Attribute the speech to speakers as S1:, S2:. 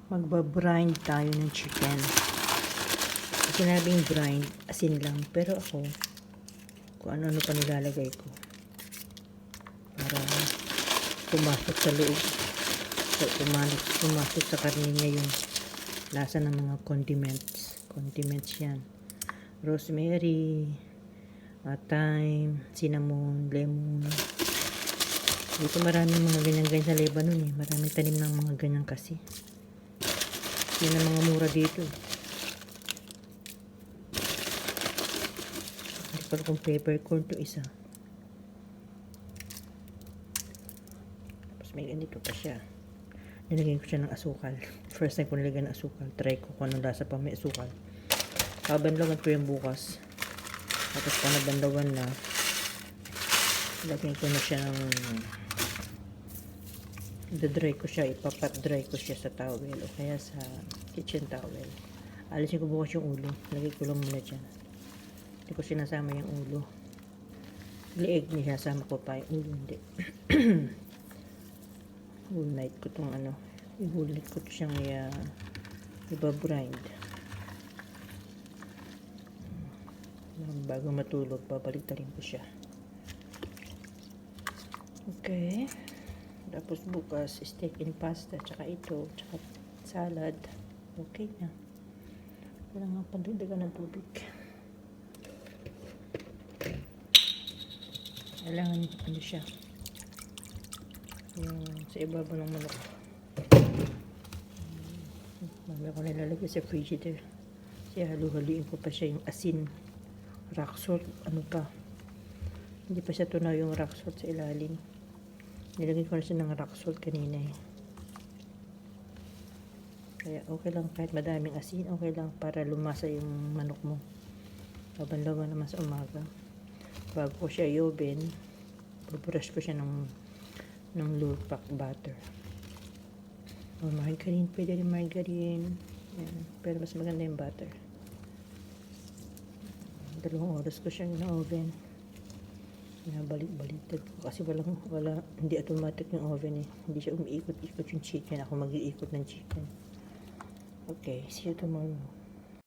S1: Magbabrind tayo ng chicken. Sinabing grind, asin lang. Pero ako, kung ano-ano pa nilalagay ko. Para pumasok sa loob. So, pumasok sa karne niya yung lasa ng mga condiments. Condiments yan. Rosemary, thyme, cinnamon, lemon. Dito maraming mga ganyan-ganyan sa Lebanon eh. Maraming tanim ng mga ganyan kasi. Yun ang mga mura dito. Hindi pa kung peppercorn to isa. Tapos may ganito pa siya. Nilagyan ko siya ng asukal. First time ko nilagyan ng asukal. Try ko kung anong lasa pa may asukal. Kabanlawan ko yung bukas. Tapos pag nabanlawan na, lagyan ko na siya ng dry ko siya, ipapat dry ko siya sa towel o kaya sa kitchen towel. Alisin ko bukas yung ulo. Lagay ko lang muna dyan. Hindi ko sinasama yung ulo. Lieg niya, sama ko pa yung ulo. Hindi. Whole night ko itong ano. I-whole night ko siyang iba-brind. Bago matulog, babalitarin ko siya. Okay. Tapos bukas, steak and pasta, tsaka ito, tsaka salad. Okay na. Kailangan pandagdagan ng tubig. Kailangan ano siya. Yung sa ibabaw ng manok. Mamaya ko nilalagay sa frigidaire. Kasi halu-haluin ko pa siya yung asin. Rock salt, ano pa. Hindi pa siya tunaw yung rock salt sa ilalim. Nilagay ko na siya ng rock salt kanina eh. Kaya okay lang kahit madaming asin, okay lang para lumasa yung manok mo. Laban-laban naman sa umaga. Bago ko siya i-oven, bubrush ko siya ng low pack butter. O margarine, pwede rin margarine. Yan. Pero mas maganda yung butter. 2 oras ko siya na-oven. Balik-baliktad ko kasi hindi automatic yung oven eh. Hindi siya umiikot-ikot yung chicken. Ako mag-iikot ng chicken. Okay, see you tomorrow.